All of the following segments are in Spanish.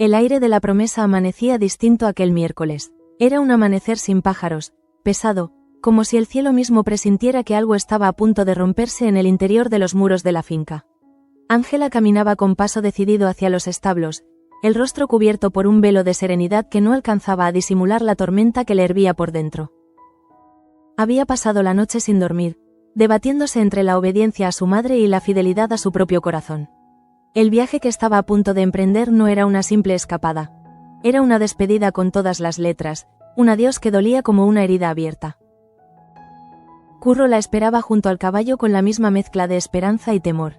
El aire de la promesa amanecía distinto aquel miércoles. Era un amanecer sin pájaros, pesado, como si el cielo mismo presintiera que algo estaba a punto de romperse en el interior de los muros de la finca. Ángela caminaba con paso decidido hacia los establos, el rostro cubierto por un velo de serenidad que no alcanzaba a disimular la tormenta que le hervía por dentro. Había pasado la noche sin dormir, debatiéndose entre la obediencia a su madre y la fidelidad a su propio corazón. El viaje que estaba a punto de emprender no era una simple escapada. Era una despedida con todas las letras, un adiós que dolía como una herida abierta. Curro la esperaba junto al caballo con la misma mezcla de esperanza y temor.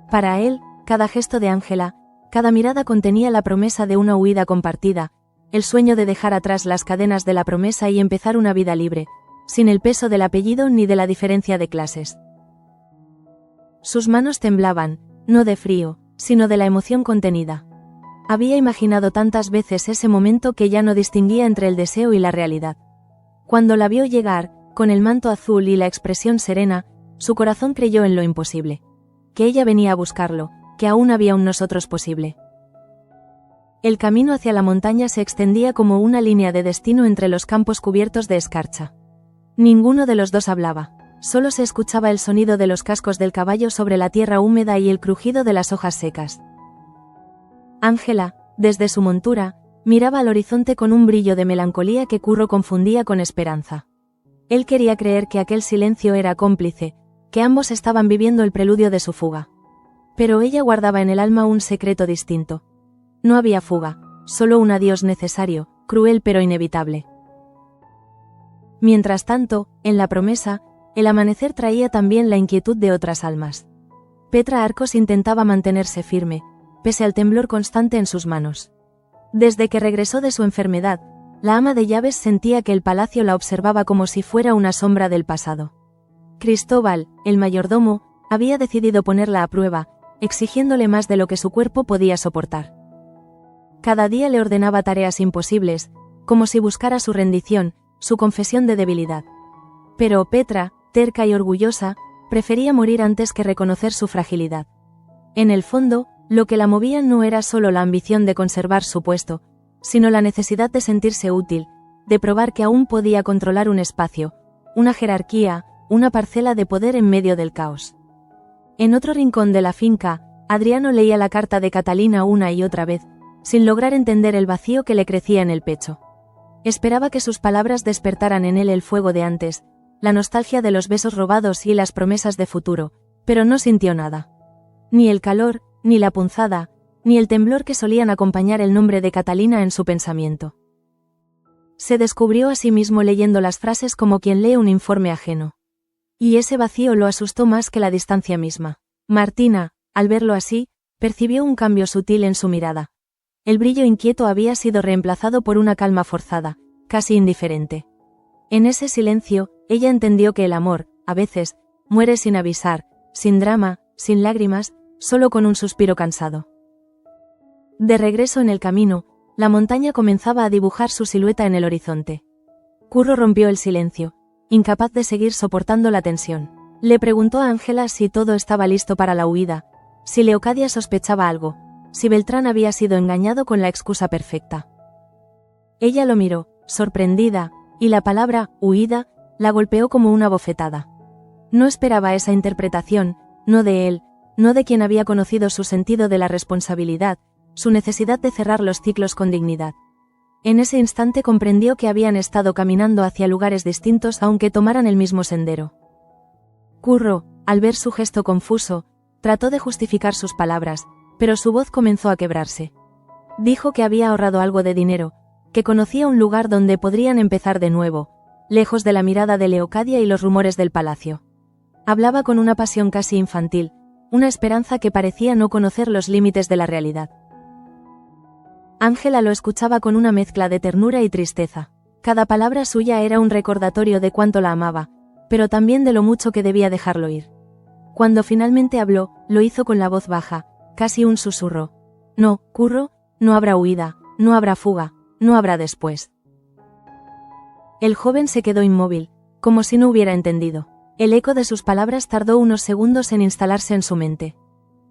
Para él, cada gesto de Ángela, cada mirada contenía la promesa de una huida compartida, el sueño de dejar atrás las cadenas de la promesa y empezar una vida libre, sin el peso del apellido ni de la diferencia de clases. Sus manos temblaban, no de frío, sino de la emoción contenida. Había imaginado tantas veces ese momento que ya no distinguía entre el deseo y la realidad. Cuando la vio llegar, con el manto azul y la expresión serena, su corazón creyó en lo imposible. Que ella venía a buscarlo, que aún había un nosotros posible. El camino hacia la montaña se extendía como una línea de destino entre los campos cubiertos de escarcha. Ninguno de los dos hablaba, solo se escuchaba el sonido de los cascos del caballo sobre la tierra húmeda y el crujido de las hojas secas. Ángela, desde su montura, miraba al horizonte con un brillo de melancolía que Curro confundía con esperanza. Él quería creer que aquel silencio era cómplice, que ambos estaban viviendo el preludio de su fuga. Pero ella guardaba en el alma un secreto distinto. No había fuga, solo un adiós necesario, cruel pero inevitable. Mientras tanto, en la promesa, el amanecer traía también la inquietud de otras almas. Petra Arcos intentaba mantenerse firme, pese al temblor constante en sus manos. Desde que regresó de su enfermedad, la ama de llaves sentía que el palacio la observaba como si fuera una sombra del pasado. Cristóbal, el mayordomo, había decidido ponerla a prueba, exigiéndole más de lo que su cuerpo podía soportar. Cada día le ordenaba tareas imposibles, como si buscara su rendición, su confesión de debilidad. Pero Petra, terca y orgullosa, prefería morir antes que reconocer su fragilidad. En el fondo, lo que la movía no era solo la ambición de conservar su puesto, sino la necesidad de sentirse útil, de probar que aún podía controlar un espacio, una jerarquía, una parcela de poder en medio del caos. En otro rincón de la finca, Adriano leía la carta de Catalina una y otra vez, sin lograr entender el vacío que le crecía en el pecho. Esperaba que sus palabras despertaran en él el fuego de antes, la nostalgia de los besos robados y las promesas de futuro, pero no sintió nada. Ni el calor, ni la punzada, ni el temblor que solían acompañar el nombre de Catalina en su pensamiento. Se descubrió a sí mismo leyendo las frases como quien lee un informe ajeno. Y ese vacío lo asustó más que la distancia misma. Martina, al verlo así, percibió un cambio sutil en su mirada. El brillo inquieto había sido reemplazado por una calma forzada, casi indiferente. En ese silencio, ella entendió que el amor, a veces, muere sin avisar, sin drama, sin lágrimas, solo con un suspiro cansado. De regreso en el camino, la montaña comenzaba a dibujar su silueta en el horizonte. Curro rompió el silencio, incapaz de seguir soportando la tensión. Le preguntó a Ángela si todo estaba listo para la huida, si Leocadia sospechaba algo, si Beltrán había sido engañado con la excusa perfecta. Ella lo miró, sorprendida, y la palabra «huida» la golpeó como una bofetada. No esperaba esa interpretación, no de él, no de quien había conocido su sentido de la responsabilidad, su necesidad de cerrar los ciclos con dignidad. En ese instante comprendió que habían estado caminando hacia lugares distintos aunque tomaran el mismo sendero. Curro, al ver su gesto confuso, trató de justificar sus palabras, pero su voz comenzó a quebrarse. Dijo que había ahorrado algo de dinero, que conocía un lugar donde podrían empezar de nuevo, lejos de la mirada de Leocadia y los rumores del palacio. Hablaba con una pasión casi infantil, una esperanza que parecía no conocer los límites de la realidad. Ángela lo escuchaba con una mezcla de ternura y tristeza. Cada palabra suya era un recordatorio de cuánto la amaba, pero también de lo mucho que debía dejarlo ir. Cuando finalmente habló, lo hizo con la voz baja, casi un susurro. No, Curro, no habrá huida, no habrá fuga, no habrá después. El joven se quedó inmóvil, como si no hubiera entendido. El eco de sus palabras tardó unos segundos en instalarse en su mente.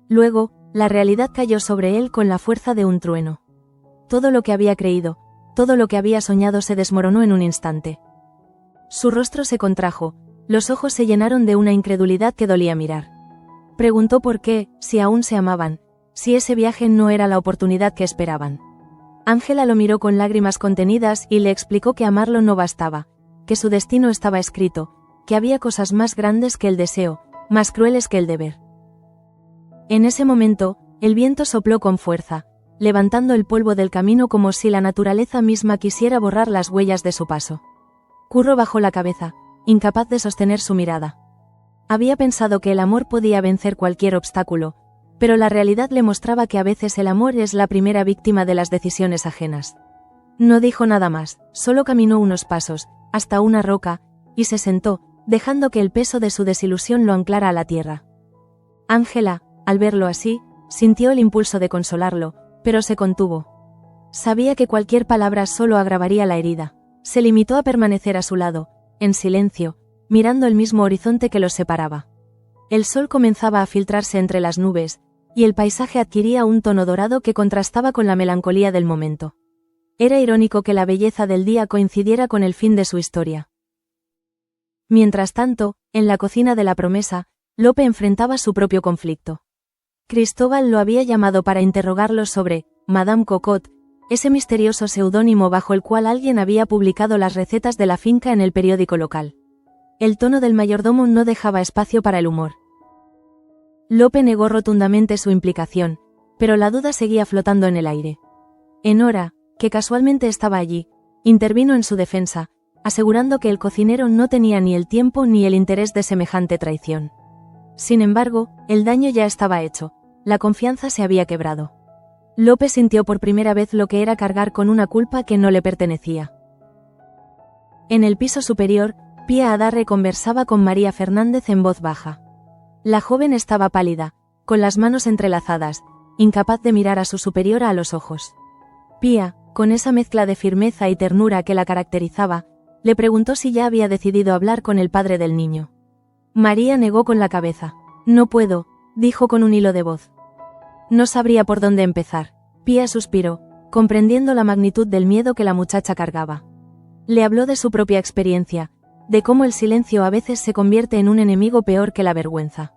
Luego, la realidad cayó sobre él con la fuerza de un trueno. Todo lo que había creído, todo lo que había soñado se desmoronó en un instante. Su rostro se contrajo, los ojos se llenaron de una incredulidad que dolía mirar. Preguntó por qué, si aún se amaban, si ese viaje no era la oportunidad que esperaban. Ángela lo miró con lágrimas contenidas y le explicó que amarlo no bastaba, que su destino estaba escrito, que había cosas más grandes que el deseo, más crueles que el deber. En ese momento, el viento sopló con fuerza, levantando el polvo del camino como si la naturaleza misma quisiera borrar las huellas de su paso. Curro bajó la cabeza, incapaz de sostener su mirada. Había pensado que el amor podía vencer cualquier obstáculo, pero la realidad le mostraba que a veces el amor es la primera víctima de las decisiones ajenas. No dijo nada más, solo caminó unos pasos, hasta una roca, y se sentó, dejando que el peso de su desilusión lo anclara a la tierra. Ángela, al verlo así, sintió el impulso de consolarlo, pero se contuvo. Sabía que cualquier palabra solo agravaría la herida. Se limitó a permanecer a su lado, en silencio, mirando el mismo horizonte que los separaba. El sol comenzaba a filtrarse entre las nubes, y el paisaje adquiría un tono dorado que contrastaba con la melancolía del momento. Era irónico que la belleza del día coincidiera con el fin de su historia. Mientras tanto, en la cocina de la Promesa, Lope enfrentaba su propio conflicto. Cristóbal lo había llamado para interrogarlo sobre Madame Cocotte, ese misterioso seudónimo bajo el cual alguien había publicado las recetas de la finca en el periódico local. El tono del mayordomo no dejaba espacio para el humor. Lope negó rotundamente su implicación, pero la duda seguía flotando en el aire. Enora, que casualmente estaba allí, intervino en su defensa, asegurando que el cocinero no tenía ni el tiempo ni el interés de semejante traición. Sin embargo, el daño ya estaba hecho, la confianza se había quebrado. Lope sintió por primera vez lo que era cargar con una culpa que no le pertenecía. En el piso superior, Pía Adarre conversaba con María Fernández en voz baja. La joven estaba pálida, con las manos entrelazadas, incapaz de mirar a su superiora a los ojos. Pía, con esa mezcla de firmeza y ternura que la caracterizaba, le preguntó si ya había decidido hablar con el padre del niño. María negó con la cabeza. No puedo, dijo con un hilo de voz. No sabría por dónde empezar. Pía suspiró, comprendiendo la magnitud del miedo que la muchacha cargaba. Le habló de su propia experiencia, de cómo el silencio a veces se convierte en un enemigo peor que la vergüenza.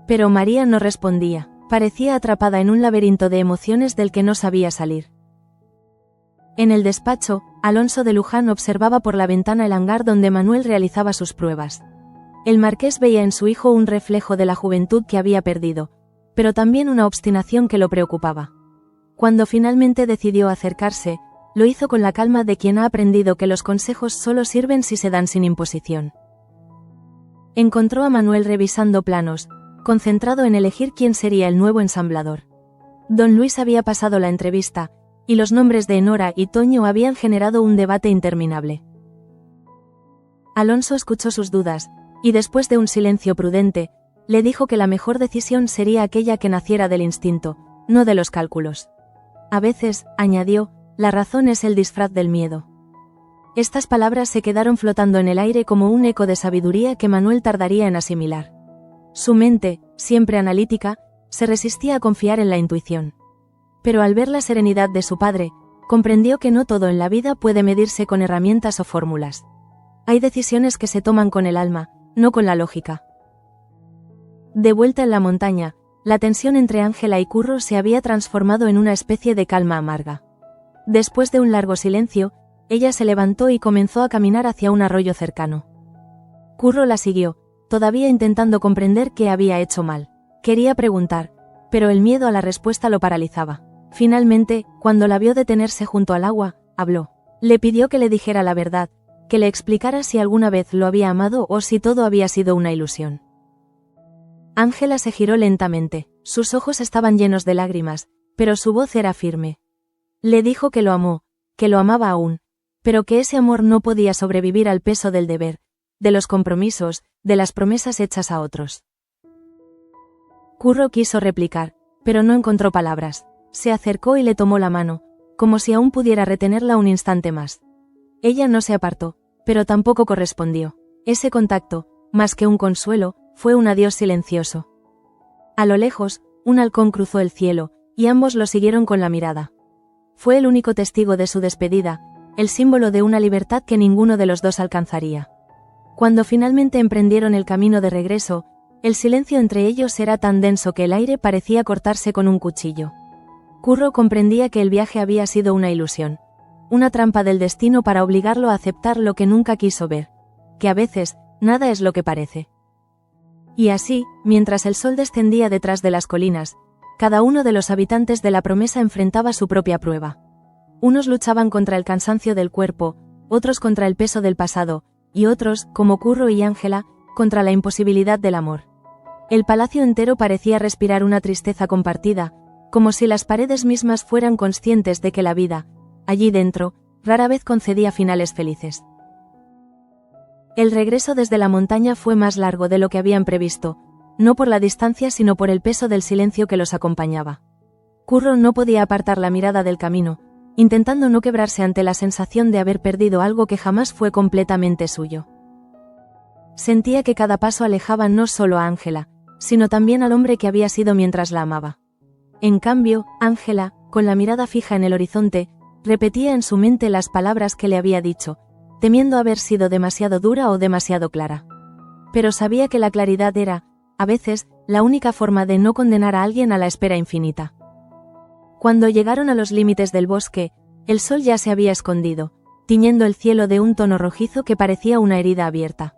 Pero María no respondía, parecía atrapada en un laberinto de emociones del que no sabía salir. En el despacho, Alonso de Luján observaba por la ventana el hangar donde Manuel realizaba sus pruebas. El marqués veía en su hijo un reflejo de la juventud que había perdido, pero también una obstinación que lo preocupaba. Cuando finalmente decidió acercarse, lo hizo con la calma de quien ha aprendido que los consejos solo sirven si se dan sin imposición. Encontró a Manuel revisando planos, concentrado en elegir quién sería el nuevo ensamblador. Don Luis había pasado la entrevista, y los nombres de Enora y Toño habían generado un debate interminable. Alonso escuchó sus dudas, y después de un silencio prudente, le dijo que la mejor decisión sería aquella que naciera del instinto, no de los cálculos. A veces, añadió, la razón es el disfraz del miedo. Estas palabras se quedaron flotando en el aire como un eco de sabiduría que Manuel tardaría en asimilar. Su mente, siempre analítica, se resistía a confiar en la intuición. Pero al ver la serenidad de su padre, comprendió que no todo en la vida puede medirse con herramientas o fórmulas. Hay decisiones que se toman con el alma, no con la lógica. De vuelta en la montaña, la tensión entre Ángela y Curro se había transformado en una especie de calma amarga. Después de un largo silencio, ella se levantó y comenzó a caminar hacia un arroyo cercano. Curro la siguió, todavía intentando comprender qué había hecho mal. Quería preguntar, pero el miedo a la respuesta lo paralizaba. Finalmente, cuando la vio detenerse junto al agua, habló. Le pidió que le dijera la verdad, que le explicara si alguna vez lo había amado o si todo había sido una ilusión. Ángela se giró lentamente, sus ojos estaban llenos de lágrimas, pero su voz era firme. Le dijo que lo amó, que lo amaba aún, pero que ese amor no podía sobrevivir al peso del deber, de los compromisos, de las promesas hechas a otros. Curro quiso replicar, pero no encontró palabras. Se acercó y le tomó la mano, como si aún pudiera retenerla un instante más. Ella no se apartó, pero tampoco correspondió. Ese contacto, más que un consuelo, fue un adiós silencioso. A lo lejos, un halcón cruzó el cielo, y ambos lo siguieron con la mirada. Fue el único testigo de su despedida, el símbolo de una libertad que ninguno de los dos alcanzaría. Cuando finalmente emprendieron el camino de regreso, el silencio entre ellos era tan denso que el aire parecía cortarse con un cuchillo. Curro comprendía que el viaje había sido una ilusión, una trampa del destino para obligarlo a aceptar lo que nunca quiso ver, que a veces, nada es lo que parece. Y así, mientras el sol descendía detrás de las colinas, cada uno de los habitantes de la promesa enfrentaba su propia prueba. Unos luchaban contra el cansancio del cuerpo, otros contra el peso del pasado, y otros, como Curro y Ángela, contra la imposibilidad del amor. El palacio entero parecía respirar una tristeza compartida, como si las paredes mismas fueran conscientes de que la vida, allí dentro, rara vez concedía finales felices. El regreso desde la montaña fue más largo de lo que habían previsto, no por la distancia sino por el peso del silencio que los acompañaba. Curro no podía apartar la mirada del camino, intentando no quebrarse ante la sensación de haber perdido algo que jamás fue completamente suyo. Sentía que cada paso alejaba no solo a Ángela, sino también al hombre que había sido mientras la amaba. En cambio, Ángela, con la mirada fija en el horizonte, repetía en su mente las palabras que le había dicho, temiendo haber sido demasiado dura o demasiado clara. Pero sabía que la claridad era, a veces, la única forma de no condenar a alguien a la espera infinita. Cuando llegaron a los límites del bosque, el sol ya se había escondido, tiñendo el cielo de un tono rojizo que parecía una herida abierta.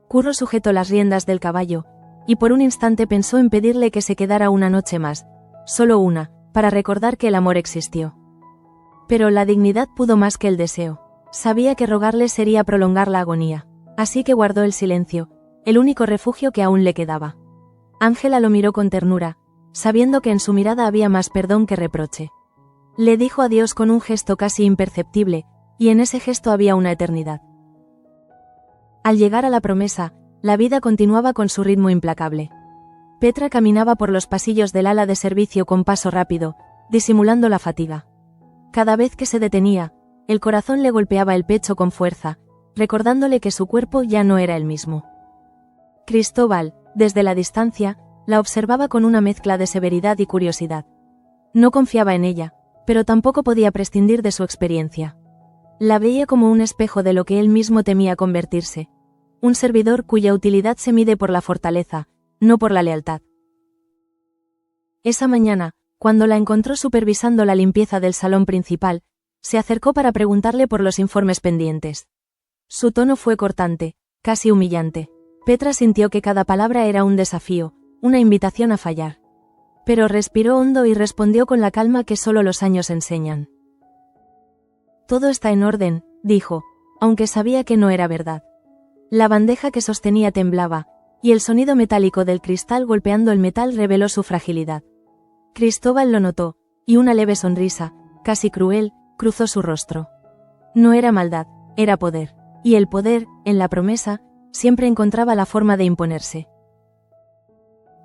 Curro sujetó las riendas del caballo, y por un instante pensó en pedirle que se quedara una noche más, solo una, para recordar que el amor existió. Pero la dignidad pudo más que el deseo. Sabía que rogarle sería prolongar la agonía, así que guardó el silencio, el único refugio que aún le quedaba. Ángela lo miró con ternura, sabiendo que en su mirada había más perdón que reproche. Le dijo adiós con un gesto casi imperceptible, y en ese gesto había una eternidad. Al llegar a la promesa, la vida continuaba con su ritmo implacable. Petra caminaba por los pasillos del ala de servicio con paso rápido, disimulando la fatiga. Cada vez que se detenía, el corazón le golpeaba el pecho con fuerza, recordándole que su cuerpo ya no era el mismo. Cristóbal, desde la distancia, la observaba con una mezcla de severidad y curiosidad. No confiaba en ella, pero tampoco podía prescindir de su experiencia. La veía como un espejo de lo que él mismo temía convertirse. Un servidor cuya utilidad se mide por la fortaleza, no por la lealtad. Esa mañana, cuando la encontró supervisando la limpieza del salón principal, se acercó para preguntarle por los informes pendientes. Su tono fue cortante, casi humillante. Petra sintió que cada palabra era un desafío, una invitación a fallar. Pero respiró hondo y respondió con la calma que solo los años enseñan. Todo está en orden, dijo, aunque sabía que no era verdad. La bandeja que sostenía temblaba, y el sonido metálico del cristal golpeando el metal reveló su fragilidad. Cristóbal lo notó, y una leve sonrisa, casi cruel, cruzó su rostro. No era maldad, era poder, y el poder, en la promesa, siempre encontraba la forma de imponerse.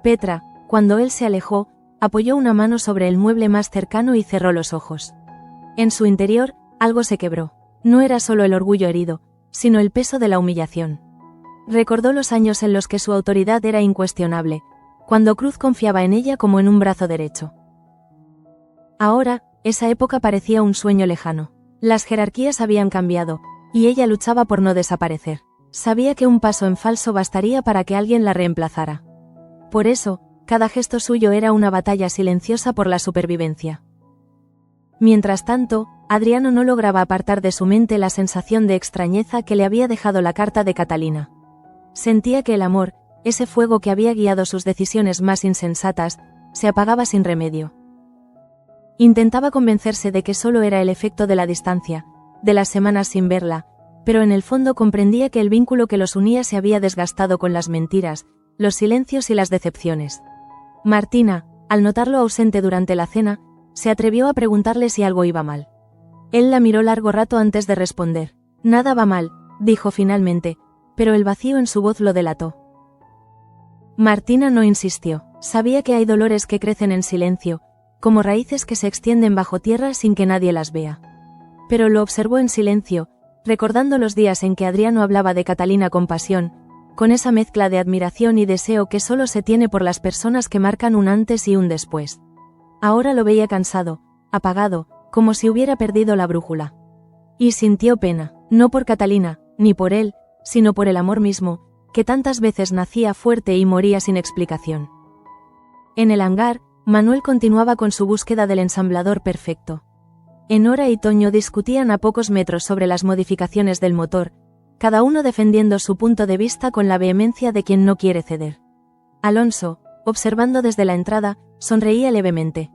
Petra, cuando él se alejó, apoyó una mano sobre el mueble más cercano y cerró los ojos. En su interior, algo se quebró. No era solo el orgullo herido, sino el peso de la humillación. Recordó los años en los que su autoridad era incuestionable, cuando Cruz confiaba en ella como en un brazo derecho. Ahora, esa época parecía un sueño lejano. Las jerarquías habían cambiado, y ella luchaba por no desaparecer. Sabía que un paso en falso bastaría para que alguien la reemplazara. Por eso, cada gesto suyo era una batalla silenciosa por la supervivencia. Mientras tanto, Adriano no lograba apartar de su mente la sensación de extrañeza que le había dejado la carta de Catalina. Sentía que el amor, ese fuego que había guiado sus decisiones más insensatas, se apagaba sin remedio. Intentaba convencerse de que solo era el efecto de la distancia, de las semanas sin verla, pero en el fondo comprendía que el vínculo que los unía se había desgastado con las mentiras, los silencios y las decepciones. Martina, al notarlo ausente durante la cena, se atrevió a preguntarle si algo iba mal. Él la miró largo rato antes de responder. Nada va mal, dijo finalmente, pero el vacío en su voz lo delató. Martina no insistió. Sabía que hay dolores que crecen en silencio, como raíces que se extienden bajo tierra sin que nadie las vea. Pero lo observó en silencio, recordando los días en que Adriano hablaba de Catalina con pasión, con esa mezcla de admiración y deseo que solo se tiene por las personas que marcan un antes y un después. Ahora lo veía cansado, apagado, como si hubiera perdido la brújula. Y sintió pena, no por Catalina, ni por él, sino por el amor mismo, que tantas veces nacía fuerte y moría sin explicación. En el hangar, Manuel continuaba con su búsqueda del ensamblador perfecto. Enora y Toño discutían a pocos metros sobre las modificaciones del motor, cada uno defendiendo su punto de vista con la vehemencia de quien no quiere ceder. Alonso, observando desde la entrada, sonreía levemente.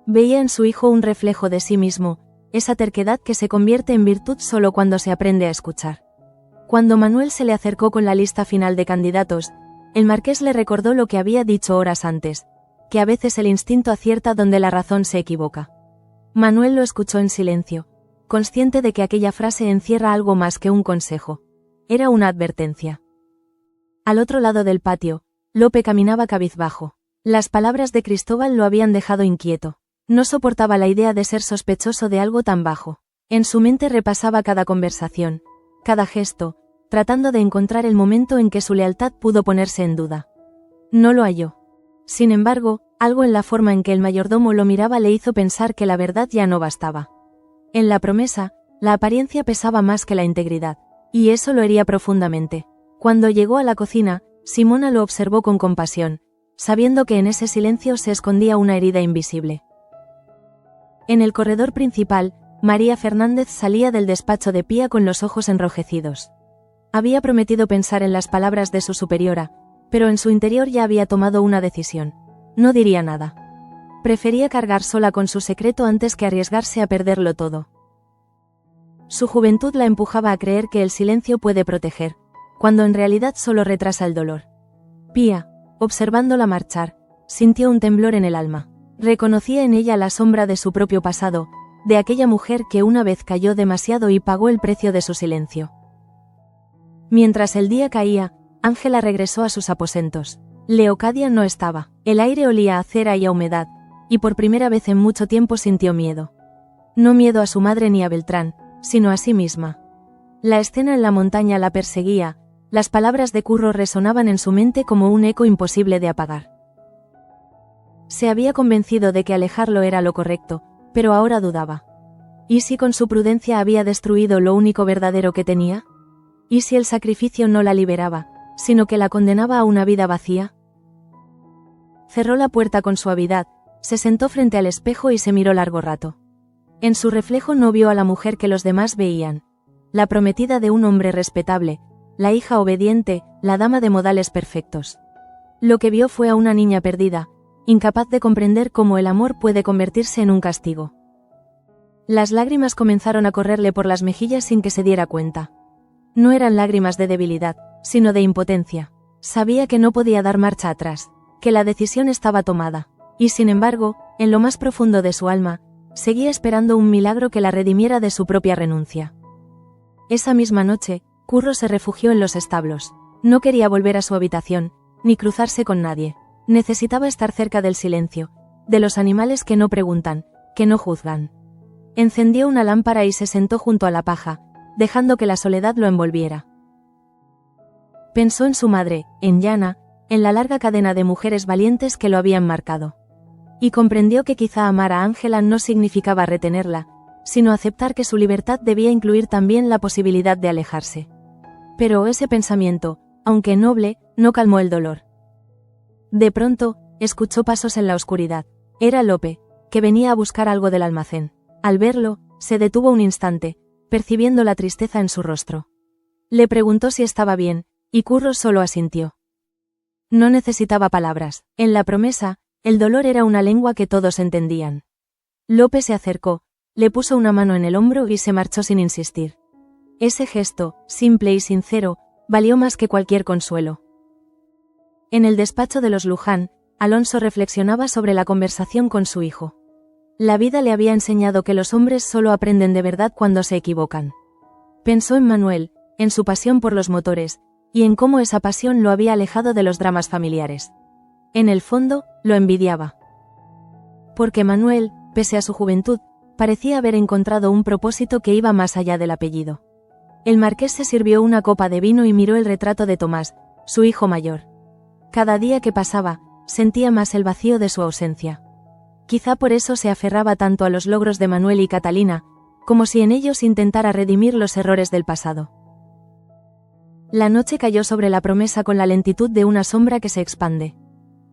Veía en su hijo un reflejo de sí mismo, esa terquedad que se convierte en virtud solo cuando se aprende a escuchar. Cuando Manuel se le acercó con la lista final de candidatos, el marqués le recordó lo que había dicho horas antes, que a veces el instinto acierta donde la razón se equivoca. Manuel lo escuchó en silencio, consciente de que aquella frase encierra algo más que un consejo. Era una advertencia. Al otro lado del patio, Lope caminaba cabizbajo. Las palabras de Cristóbal lo habían dejado inquieto. No soportaba la idea de ser sospechoso de algo tan bajo. En su mente repasaba cada conversación, cada gesto, tratando de encontrar el momento en que su lealtad pudo ponerse en duda. No lo halló. Sin embargo, algo en la forma en que el mayordomo lo miraba le hizo pensar que la verdad ya no bastaba. En la promesa, la apariencia pesaba más que la integridad, y eso lo hería profundamente. Cuando llegó a la cocina, Simona lo observó con compasión, sabiendo que en ese silencio se escondía una herida invisible. En el corredor principal, María Fernández salía del despacho de Pía con los ojos enrojecidos. Había prometido pensar en las palabras de su superiora, pero en su interior ya había tomado una decisión. No diría nada. Prefería cargar sola con su secreto antes que arriesgarse a perderlo todo. Su juventud la empujaba a creer que el silencio puede proteger, cuando en realidad solo retrasa el dolor. Pía, observándola marchar, sintió un temblor en el alma. Reconocía en ella la sombra de su propio pasado, de aquella mujer que una vez cayó demasiado y pagó el precio de su silencio. Mientras el día caía, Ángela regresó a sus aposentos. Leocadia no estaba. El aire olía a cera y a humedad, y por primera vez en mucho tiempo sintió miedo. No miedo a su madre ni a Beltrán, sino a sí misma. La escena en la montaña la perseguía, las palabras de Curro resonaban en su mente como un eco imposible de apagar. Se había convencido de que alejarlo era lo correcto, pero ahora dudaba. ¿Y si con su prudencia había destruido lo único verdadero que tenía? ¿Y si el sacrificio no la liberaba, sino que la condenaba a una vida vacía? Cerró la puerta con suavidad, se sentó frente al espejo y se miró largo rato. En su reflejo no vio a la mujer que los demás veían, la prometida de un hombre respetable, la hija obediente, la dama de modales perfectos. Lo que vio fue a una niña perdida, incapaz de comprender cómo el amor puede convertirse en un castigo. Las lágrimas comenzaron a correrle por las mejillas sin que se diera cuenta. No eran lágrimas de debilidad, sino de impotencia. Sabía que no podía dar marcha atrás, que la decisión estaba tomada, y sin embargo, en lo más profundo de su alma, seguía esperando un milagro que la redimiera de su propia renuncia. Esa misma noche, Curro se refugió en los establos. No quería volver a su habitación, ni cruzarse con nadie. Necesitaba estar cerca del silencio, de los animales que no preguntan, que no juzgan. Encendió una lámpara y se sentó junto a la paja, dejando que la soledad lo envolviera. Pensó en su madre, en Yana, en la larga cadena de mujeres valientes que lo habían marcado. Y comprendió que quizá amar a Ángela no significaba retenerla, sino aceptar que su libertad debía incluir también la posibilidad de alejarse. Pero ese pensamiento, aunque noble, no calmó el dolor. De pronto, escuchó pasos en la oscuridad. Era Lope, que venía a buscar algo del almacén. Al verlo, se detuvo un instante, percibiendo la tristeza en su rostro. Le preguntó si estaba bien, y Curro solo asintió. No necesitaba palabras. En la promesa, el dolor era una lengua que todos entendían. Lope se acercó, le puso una mano en el hombro y se marchó sin insistir. Ese gesto, simple y sincero, valió más que cualquier consuelo. En el despacho de los Luján, Alonso reflexionaba sobre la conversación con su hijo. La vida le había enseñado que los hombres solo aprenden de verdad cuando se equivocan. Pensó en Manuel, en su pasión por los motores, y en cómo esa pasión lo había alejado de los dramas familiares. En el fondo, lo envidiaba. Porque Manuel, pese a su juventud, parecía haber encontrado un propósito que iba más allá del apellido. El marqués se sirvió una copa de vino y miró el retrato de Tomás, su hijo mayor. Cada día que pasaba, sentía más el vacío de su ausencia. Quizá por eso se aferraba tanto a los logros de Manuel y Catalina, como si en ellos intentara redimir los errores del pasado. La noche cayó sobre la promesa con la lentitud de una sombra que se expande.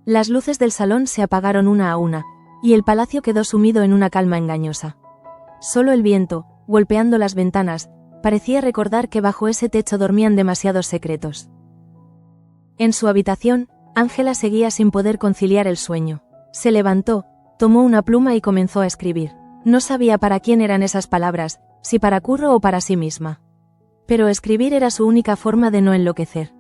Las luces del salón se apagaron una a una, y el palacio quedó sumido en una calma engañosa. Solo el viento, golpeando las ventanas, parecía recordar que bajo ese techo dormían demasiados secretos. En su habitación, Ángela seguía sin poder conciliar el sueño. Se levantó, tomó una pluma y comenzó a escribir. No sabía para quién eran esas palabras, si para Curro o para sí misma. Pero escribir era su única forma de no enloquecer.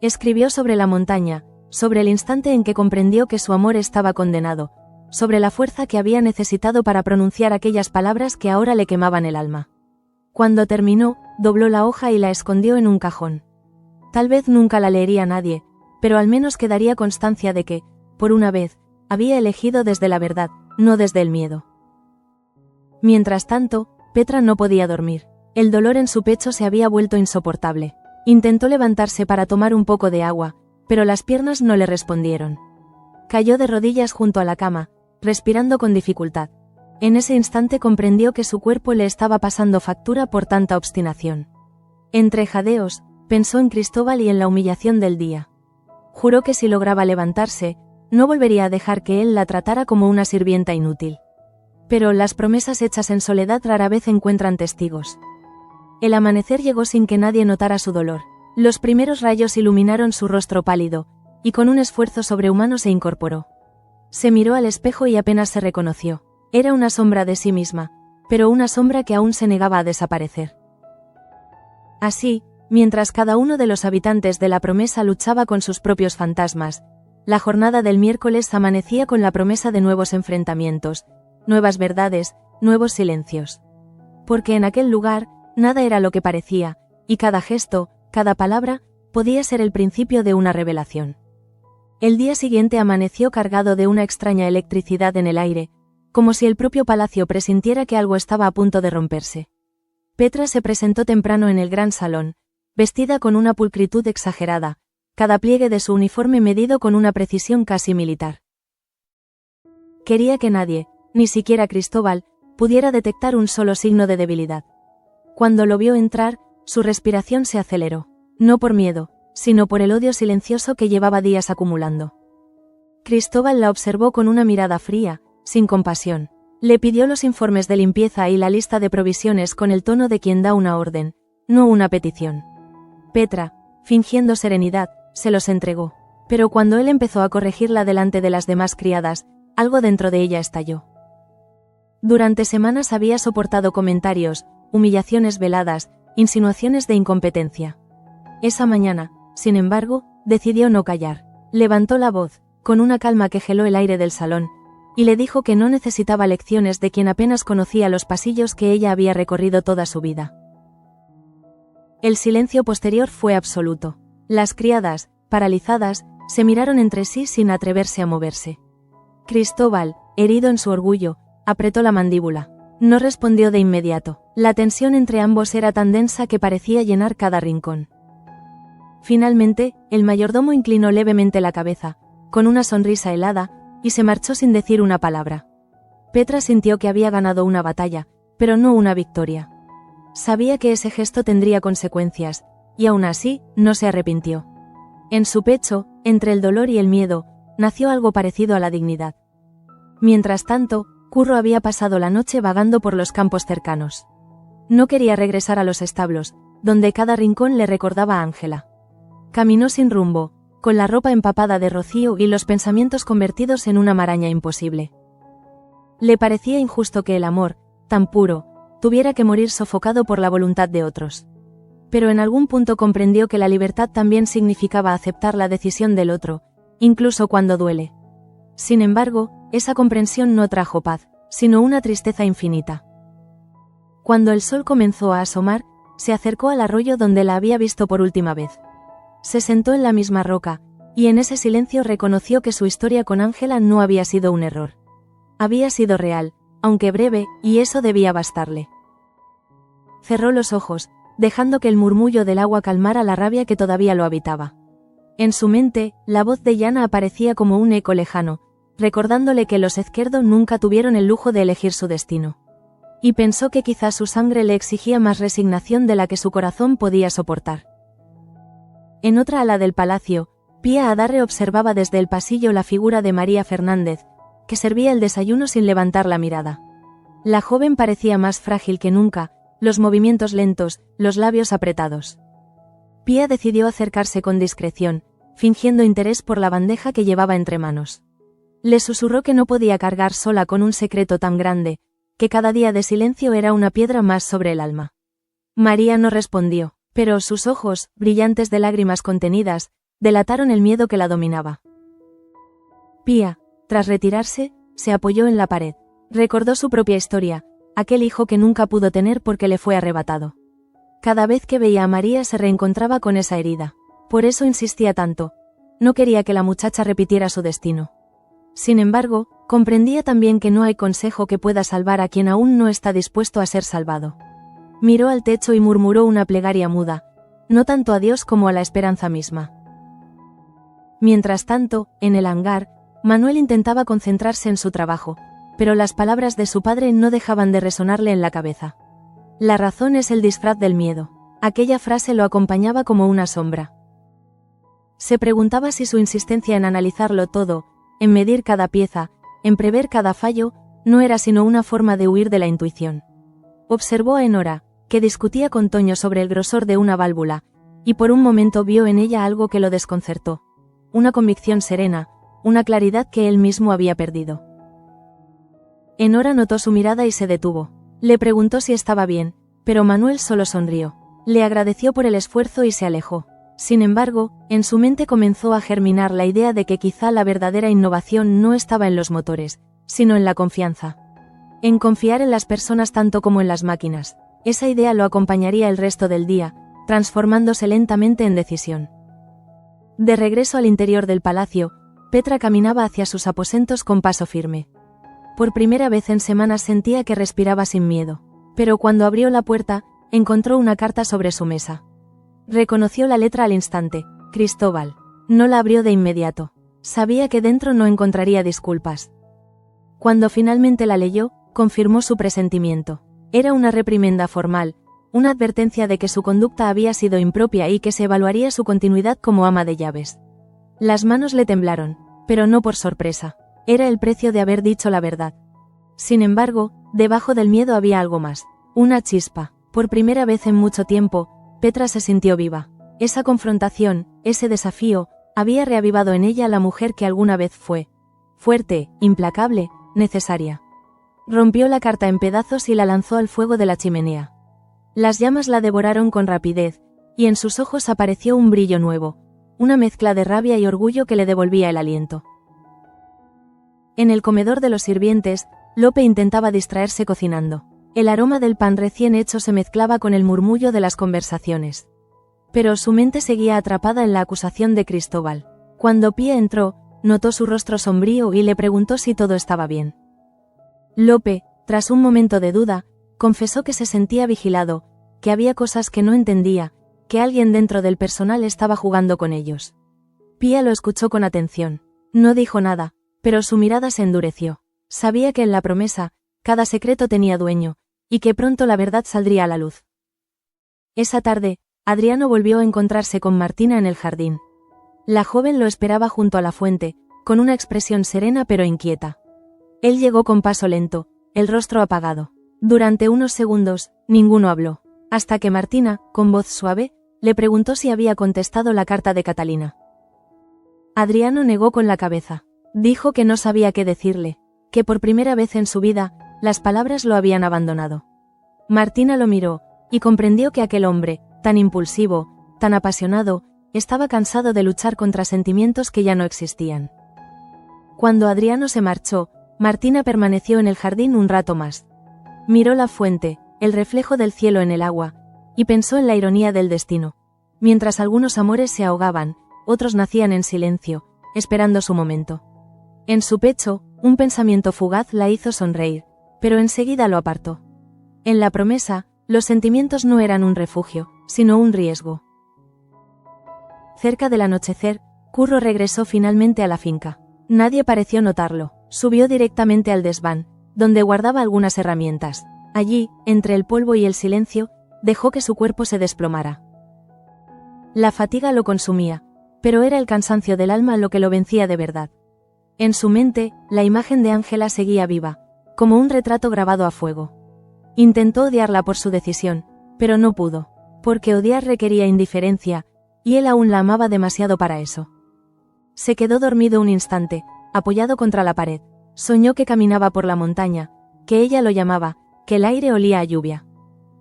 Escribió sobre la montaña, sobre el instante en que comprendió que su amor estaba condenado, sobre la fuerza que había necesitado para pronunciar aquellas palabras que ahora le quemaban el alma. Cuando terminó, dobló la hoja y la escondió en un cajón. Tal vez nunca la leería nadie, pero al menos quedaría constancia de que, por una vez, había elegido desde la verdad, no desde el miedo. Mientras tanto, Petra no podía dormir. El dolor en su pecho se había vuelto insoportable. Intentó levantarse para tomar un poco de agua, pero las piernas no le respondieron. Cayó de rodillas junto a la cama, respirando con dificultad. En ese instante comprendió que su cuerpo le estaba pasando factura por tanta obstinación. Entre jadeos, pensó en Cristóbal y en la humillación del día. Juró que si lograba levantarse, no volvería a dejar que él la tratara como una sirvienta inútil. Pero las promesas hechas en soledad rara vez encuentran testigos. El amanecer llegó sin que nadie notara su dolor. Los primeros rayos iluminaron su rostro pálido, y con un esfuerzo sobrehumano se incorporó. Se miró al espejo y apenas se reconoció. Era una sombra de sí misma, pero una sombra que aún se negaba a desaparecer. Así, mientras cada uno de los habitantes de la promesa luchaba con sus propios fantasmas, la jornada del miércoles amanecía con la promesa de nuevos enfrentamientos, nuevas verdades, nuevos silencios. Porque en aquel lugar, nada era lo que parecía, y cada gesto, cada palabra, podía ser el principio de una revelación. El día siguiente amaneció cargado de una extraña electricidad en el aire, como si el propio palacio presintiera que algo estaba a punto de romperse. Petra se presentó temprano en el gran salón, vestida con una pulcritud exagerada, cada pliegue de su uniforme medido con una precisión casi militar. Quería que nadie, ni siquiera Cristóbal, pudiera detectar un solo signo de debilidad. Cuando lo vio entrar, su respiración se aceleró, no por miedo, sino por el odio silencioso que llevaba días acumulando. Cristóbal la observó con una mirada fría, sin compasión. Le pidió los informes de limpieza y la lista de provisiones con el tono de quien da una orden, no una petición. Petra, fingiendo serenidad, se los entregó, pero cuando él empezó a corregirla delante de las demás criadas, algo dentro de ella estalló. Durante semanas había soportado comentarios, humillaciones veladas, insinuaciones de incompetencia. Esa mañana, sin embargo, decidió no callar. Levantó la voz, con una calma que heló el aire del salón, y le dijo que no necesitaba lecciones de quien apenas conocía los pasillos que ella había recorrido toda su vida. El silencio posterior fue absoluto. Las criadas, paralizadas, se miraron entre sí sin atreverse a moverse. Cristóbal, herido en su orgullo, apretó la mandíbula. No respondió de inmediato. La tensión entre ambos era tan densa que parecía llenar cada rincón. Finalmente, el mayordomo inclinó levemente la cabeza, con una sonrisa helada, y se marchó sin decir una palabra. Petra sintió que había ganado una batalla, pero no una victoria. Sabía que ese gesto tendría consecuencias, y aún así, no se arrepintió. En su pecho, entre el dolor y el miedo, nació algo parecido a la dignidad. Mientras tanto, Curro había pasado la noche vagando por los campos cercanos. No quería regresar a los establos, donde cada rincón le recordaba a Ángela. Caminó sin rumbo, con la ropa empapada de rocío y los pensamientos convertidos en una maraña imposible. Le parecía injusto que el amor, tan puro, tuviera que morir sofocado por la voluntad de otros. Pero en algún punto comprendió que la libertad también significaba aceptar la decisión del otro, incluso cuando duele. Sin embargo, esa comprensión no trajo paz, sino una tristeza infinita. Cuando el sol comenzó a asomar, se acercó al arroyo donde la había visto por última vez. Se sentó en la misma roca, y en ese silencio reconoció que su historia con Ángela no había sido un error. Había sido real, aunque breve, y eso debía bastarle. Cerró los ojos, dejando que el murmullo del agua calmara la rabia que todavía lo habitaba. En su mente, la voz de Yana aparecía como un eco lejano, recordándole que los Ezquerdo nunca tuvieron el lujo de elegir su destino. Y pensó que quizás su sangre le exigía más resignación de la que su corazón podía soportar. En otra ala del palacio, Pía Adarre observaba desde el pasillo la figura de María Fernández, que servía el desayuno sin levantar la mirada. La joven parecía más frágil que nunca, los movimientos lentos, los labios apretados. Pía decidió acercarse con discreción, fingiendo interés por la bandeja que llevaba entre manos. Le susurró que no podía cargar sola con un secreto tan grande, que cada día de silencio era una piedra más sobre el alma. María no respondió, pero sus ojos, brillantes de lágrimas contenidas, delataron el miedo que la dominaba. Pía, tras retirarse, se apoyó en la pared. Recordó su propia historia, aquel hijo que nunca pudo tener porque le fue arrebatado. Cada vez que veía a María se reencontraba con esa herida. Por eso insistía tanto. No quería que la muchacha repitiera su destino. Sin embargo, comprendía también que no hay consejo que pueda salvar a quien aún no está dispuesto a ser salvado. Miró al techo y murmuró una plegaria muda, no tanto a Dios como a la esperanza misma. Mientras tanto, en el hangar, Manuel intentaba concentrarse en su trabajo, pero las palabras de su padre no dejaban de resonarle en la cabeza. La razón es el disfraz del miedo. Aquella frase lo acompañaba como una sombra. Se preguntaba si su insistencia en analizarlo todo, en medir cada pieza, en prever cada fallo, no era sino una forma de huir de la intuición. Observó a Enora, que discutía con Toño sobre el grosor de una válvula, y por un momento vio en ella algo que lo desconcertó. Una convicción serena, una claridad que él mismo había perdido. Enora notó su mirada y se detuvo. Le preguntó si estaba bien, pero Manuel solo sonrió. Le agradeció por el esfuerzo y se alejó. Sin embargo, en su mente comenzó a germinar la idea de que quizá la verdadera innovación no estaba en los motores, sino en la confianza. En confiar en las personas tanto como en las máquinas. Esa idea lo acompañaría el resto del día, transformándose lentamente en decisión. De regreso al interior del palacio, Petra caminaba hacia sus aposentos con paso firme. Por primera vez en semanas sentía que respiraba sin miedo, pero cuando abrió la puerta, encontró una carta sobre su mesa. Reconoció la letra al instante, Cristóbal. No la abrió de inmediato. Sabía que dentro no encontraría disculpas. Cuando finalmente la leyó, confirmó su presentimiento. Era una reprimenda formal, una advertencia de que su conducta había sido impropia y que se evaluaría su continuidad como ama de llaves. Las manos le temblaron, pero no por sorpresa. Era el precio de haber dicho la verdad. Sin embargo, debajo del miedo había algo más. Una chispa. Por primera vez en mucho tiempo, Petra se sintió viva. Esa confrontación, ese desafío, había reavivado en ella la mujer que alguna vez fue. Fuerte, implacable, necesaria. Rompió la carta en pedazos y la lanzó al fuego de la chimenea. Las llamas la devoraron con rapidez, y en sus ojos apareció un brillo nuevo, una mezcla de rabia y orgullo que le devolvía el aliento. En el comedor de los sirvientes, Lope intentaba distraerse cocinando. El aroma del pan recién hecho se mezclaba con el murmullo de las conversaciones. Pero su mente seguía atrapada en la acusación de Cristóbal. Cuando Pía entró, notó su rostro sombrío y le preguntó si todo estaba bien. Lope, tras un momento de duda, confesó que se sentía vigilado, que había cosas que no entendía, que alguien dentro del personal estaba jugando con ellos. Pía lo escuchó con atención. No dijo nada, pero su mirada se endureció. Sabía que en la promesa, cada secreto tenía dueño, y que pronto la verdad saldría a la luz. Esa tarde, Adriano volvió a encontrarse con Martina en el jardín. La joven lo esperaba junto a la fuente, con una expresión serena pero inquieta. Él llegó con paso lento, el rostro apagado. Durante unos segundos, ninguno habló, hasta que Martina, con voz suave, le preguntó si había contestado la carta de Catalina. Adriano negó con la cabeza. Dijo que no sabía qué decirle, que por primera vez en su vida, las palabras lo habían abandonado. Martina lo miró, y comprendió que aquel hombre, tan impulsivo, tan apasionado, estaba cansado de luchar contra sentimientos que ya no existían. Cuando Adriano se marchó, Martina permaneció en el jardín un rato más. Miró la fuente, el reflejo del cielo en el agua, y pensó en la ironía del destino. Mientras algunos amores se ahogaban, otros nacían en silencio, esperando su momento. En su pecho, un pensamiento fugaz la hizo sonreír, pero enseguida lo apartó. En la promesa, los sentimientos no eran un refugio, sino un riesgo. Cerca del anochecer, Curro regresó finalmente a la finca. Nadie pareció notarlo. Subió directamente al desván, donde guardaba algunas herramientas. Allí, entre el polvo y el silencio, dejó que su cuerpo se desplomara. La fatiga lo consumía, pero era el cansancio del alma lo que lo vencía de verdad. En su mente, la imagen de Ángela seguía viva, como un retrato grabado a fuego. Intentó odiarla por su decisión, pero no pudo, porque odiar requería indiferencia, y él aún la amaba demasiado para eso. Se quedó dormido un instante, apoyado contra la pared. Soñó que caminaba por la montaña, que ella lo llamaba, que el aire olía a lluvia.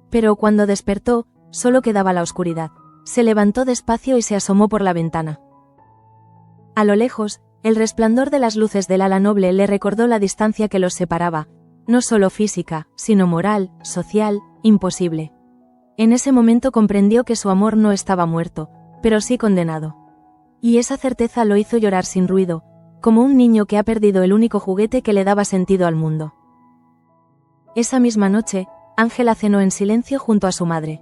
Pero cuando despertó, solo quedaba la oscuridad. Se levantó despacio y se asomó por la ventana. A lo lejos, el resplandor de las luces del ala noble le recordó la distancia que los separaba, no solo física, sino moral, social, imposible. En ese momento comprendió que su amor no estaba muerto, pero sí condenado. Y esa certeza lo hizo llorar sin ruido, como un niño que ha perdido el único juguete que le daba sentido al mundo. Esa misma noche, Ángela cenó en silencio junto a su madre.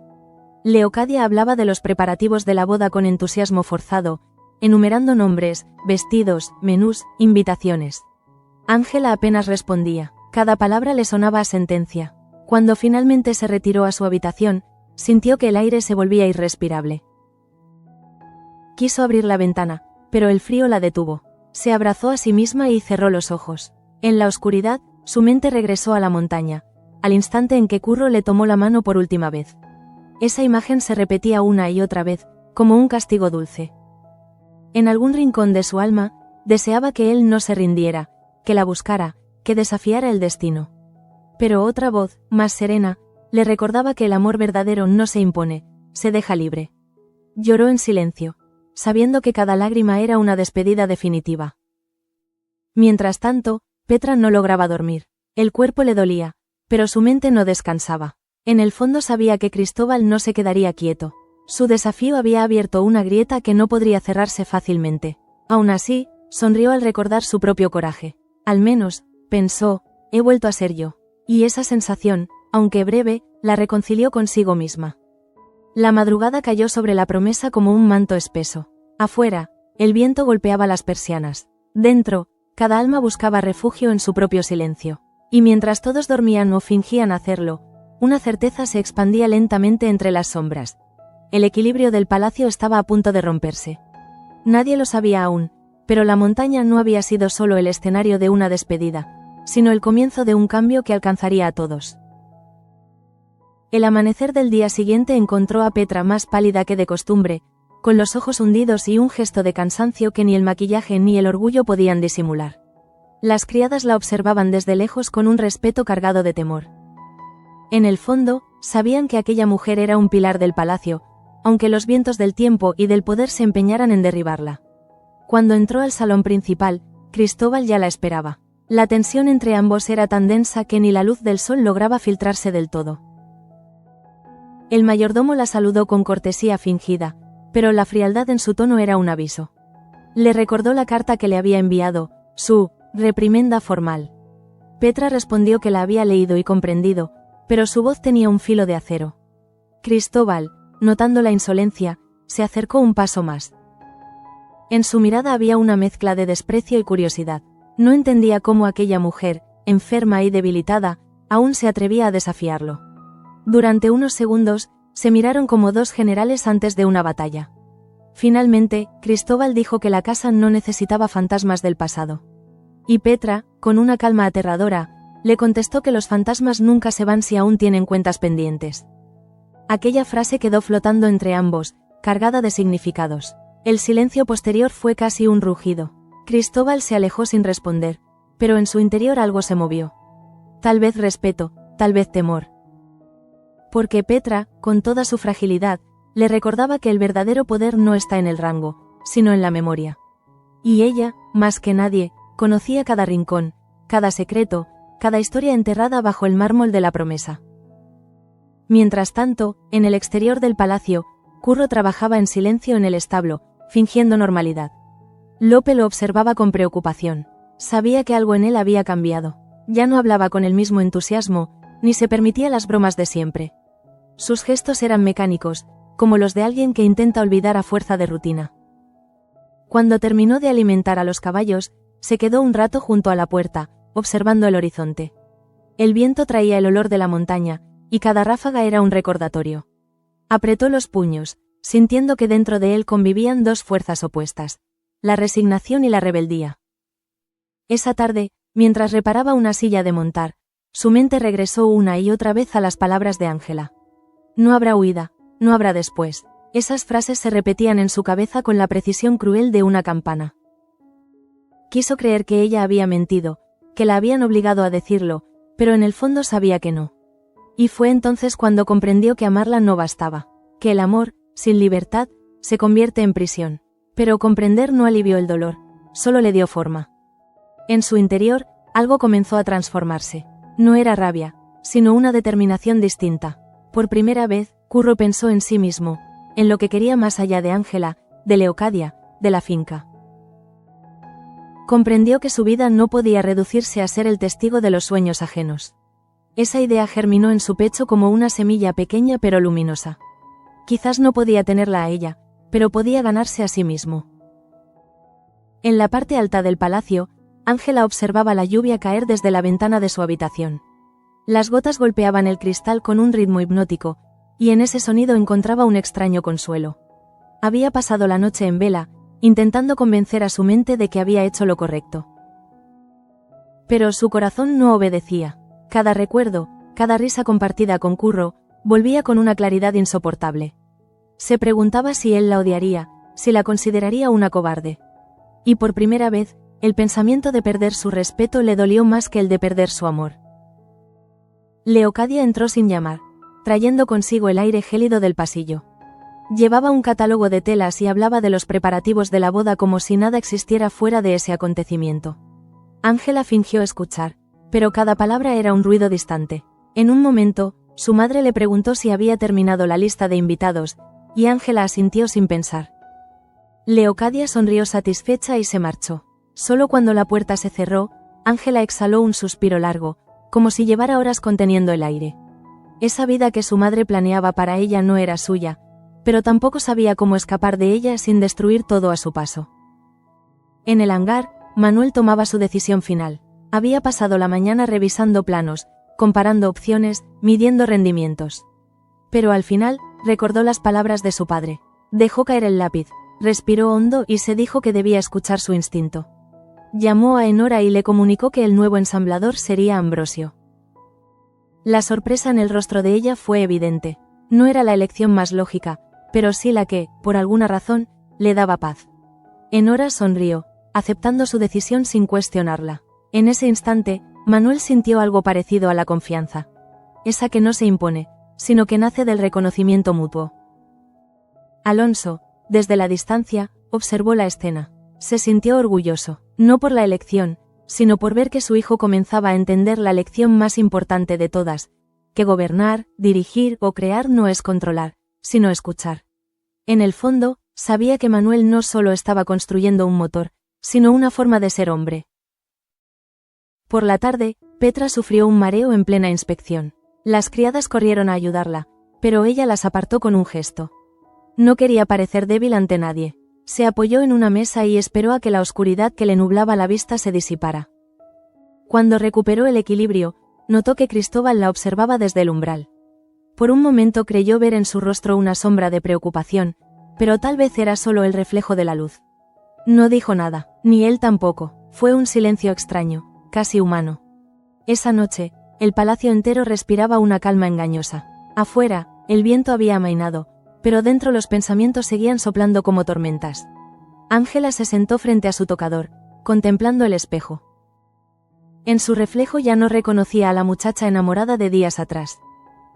Leocadia hablaba de los preparativos de la boda con entusiasmo forzado, enumerando nombres, vestidos, menús, invitaciones. Ángela apenas respondía, cada palabra le sonaba a sentencia. Cuando finalmente se retiró a su habitación, sintió que el aire se volvía irrespirable. Quiso abrir la ventana, pero el frío la detuvo. Se abrazó a sí misma y cerró los ojos. En la oscuridad, su mente regresó a la montaña, al instante en que Curro le tomó la mano por última vez. Esa imagen se repetía una y otra vez, como un castigo dulce. En algún rincón de su alma, deseaba que él no se rindiera, que la buscara, que desafiara el destino. Pero otra voz, más serena, le recordaba que el amor verdadero no se impone, se deja libre. Lloró en silencio, sabiendo que cada lágrima era una despedida definitiva. Mientras tanto, Petra no lograba dormir. El cuerpo le dolía, pero su mente no descansaba. En el fondo sabía que Cristóbal no se quedaría quieto. Su desafío había abierto una grieta que no podría cerrarse fácilmente. Aún así, sonrió al recordar su propio coraje. Al menos, pensó, he vuelto a ser yo. Y esa sensación, aunque breve, la reconcilió consigo misma. La madrugada cayó sobre la promesa como un manto espeso. Afuera, el viento golpeaba las persianas. Dentro, cada alma buscaba refugio en su propio silencio. Y mientras todos dormían o fingían hacerlo, una certeza se expandía lentamente entre las sombras. El equilibrio del palacio estaba a punto de romperse. Nadie lo sabía aún, pero la montaña no había sido solo el escenario de una despedida, sino el comienzo de un cambio que alcanzaría a todos. El amanecer del día siguiente encontró a Petra más pálida que de costumbre, con los ojos hundidos y un gesto de cansancio que ni el maquillaje ni el orgullo podían disimular. Las criadas la observaban desde lejos con un respeto cargado de temor. En el fondo, sabían que aquella mujer era un pilar del palacio, aunque los vientos del tiempo y del poder se empeñaran en derribarla. Cuando entró al salón principal, Cristóbal ya la esperaba. La tensión entre ambos era tan densa que ni la luz del sol lograba filtrarse del todo. El mayordomo la saludó con cortesía fingida, pero la frialdad en su tono era un aviso. Le recordó la carta que le había enviado, su reprimenda formal. Petra respondió que la había leído y comprendido, pero su voz tenía un filo de acero. Cristóbal, notando la insolencia, se acercó un paso más. En su mirada había una mezcla de desprecio y curiosidad. No entendía cómo aquella mujer, enferma y debilitada, aún se atrevía a desafiarlo. Durante unos segundos, se miraron como dos generales antes de una batalla. Finalmente, Cristóbal dijo que la casa no necesitaba fantasmas del pasado. Y Petra, con una calma aterradora, le contestó que los fantasmas nunca se van si aún tienen cuentas pendientes. Aquella frase quedó flotando entre ambos, cargada de significados. El silencio posterior fue casi un rugido. Cristóbal se alejó sin responder, pero en su interior algo se movió. Tal vez respeto, tal vez temor. Porque Petra, con toda su fragilidad, le recordaba que el verdadero poder no está en el rango, sino en la memoria. Y ella, más que nadie, conocía cada rincón, cada secreto, cada historia enterrada bajo el mármol de la promesa. Mientras tanto, en el exterior del palacio, Curro trabajaba en silencio en el establo, fingiendo normalidad. Lope lo observaba con preocupación. Sabía que algo en él había cambiado. Ya no hablaba con el mismo entusiasmo, ni se permitía las bromas de siempre. Sus gestos eran mecánicos, como los de alguien que intenta olvidar a fuerza de rutina. Cuando terminó de alimentar a los caballos, Se quedó un rato junto a la puerta, observando el horizonte. El viento traía el olor de la montaña, y cada ráfaga era un recordatorio. Apretó los puños, sintiendo que dentro de él convivían dos fuerzas opuestas: la resignación y la rebeldía. Esa tarde, mientras reparaba una silla de montar, su mente regresó una y otra vez a las palabras de Ángela. No habrá huida, no habrá después. Esas frases se repetían en su cabeza con la precisión cruel de una campana. Quiso creer que ella había mentido, que la habían obligado a decirlo, pero en el fondo sabía que no. Y fue entonces cuando comprendió que amarla no bastaba, que el amor, sin libertad, se convierte en prisión. Pero comprender no alivió el dolor, solo le dio forma. En su interior, algo comenzó a transformarse. No era rabia, sino una determinación distinta. Por primera vez, Curro pensó en sí mismo, en lo que quería más allá de Ángela, de Leocadia, de la finca. Comprendió que su vida no podía reducirse a ser el testigo de los sueños ajenos. Esa idea germinó en su pecho como una semilla pequeña pero luminosa. Quizás no podía tenerla a ella, pero podía ganarse a sí mismo. En la parte alta del palacio, Ángela observaba la lluvia caer desde la ventana de su habitación. Las gotas golpeaban el cristal con un ritmo hipnótico, y en ese sonido encontraba un extraño consuelo. Había pasado la noche en vela, intentando convencer a su mente de que había hecho lo correcto. Pero su corazón no obedecía. Cada recuerdo, cada risa compartida con Curro, volvía con una claridad insoportable. Se preguntaba si él la odiaría, si la consideraría una cobarde. Y por primera vez, el pensamiento de perder su respeto le dolió más que el de perder su amor. Leocadia entró sin llamar, trayendo consigo el aire gélido del pasillo. Llevaba un catálogo de telas y hablaba de los preparativos de la boda como si nada existiera fuera de ese acontecimiento. Ángela fingió escuchar, pero cada palabra era un ruido distante. En un momento, su madre le preguntó si había terminado la lista de invitados, y Ángela asintió sin pensar. Leocadia sonrió satisfecha y se marchó. Solo cuando la puerta se cerró, Ángela exhaló un suspiro largo, como si llevara horas conteniendo el aire. Esa vida que su madre planeaba para ella no era suya, pero tampoco sabía cómo escapar de ella sin destruir todo a su paso. En el hangar, Manuel tomaba su decisión final. Había pasado la mañana revisando planos, comparando opciones, midiendo rendimientos. Pero al final, recordó las palabras de su padre. Dejó caer el lápiz, respiró hondo y se dijo que debía escuchar su instinto. Llamó a Enora y le comunicó que el nuevo ensamblador sería Ambrosio. La sorpresa en el rostro de ella fue evidente. No era la elección más lógica, pero sí la que, por alguna razón, le daba paz. Enora sonrió, aceptando su decisión sin cuestionarla. En ese instante, Manuel sintió algo parecido a la confianza. Esa que no se impone, sino que nace del reconocimiento mutuo. Alonso, desde la distancia, observó la escena. Se sintió orgulloso, no por la elección, sino por ver que su hijo comenzaba a entender la lección más importante de todas, que gobernar, dirigir o crear no es controlar, sino escuchar. En el fondo, sabía que Manuel no solo estaba construyendo un motor, sino una forma de ser hombre. Por la tarde, Petra sufrió un mareo en plena inspección. Las criadas corrieron a ayudarla, pero ella las apartó con un gesto. No quería parecer débil ante nadie. Se apoyó en una mesa y esperó a que la oscuridad que le nublaba la vista se disipara. Cuando recuperó el equilibrio, notó que Cristóbal la observaba desde el umbral. Por un momento creyó ver en su rostro una sombra de preocupación, pero tal vez era solo el reflejo de la luz. No dijo nada, ni él tampoco. Fue un silencio extraño, casi humano. Esa noche, el palacio entero respiraba una calma engañosa. Afuera, el viento había amainado, pero dentro los pensamientos seguían soplando como tormentas. Ángela se sentó frente a su tocador, contemplando el espejo. En su reflejo ya no reconocía a la muchacha enamorada de días atrás.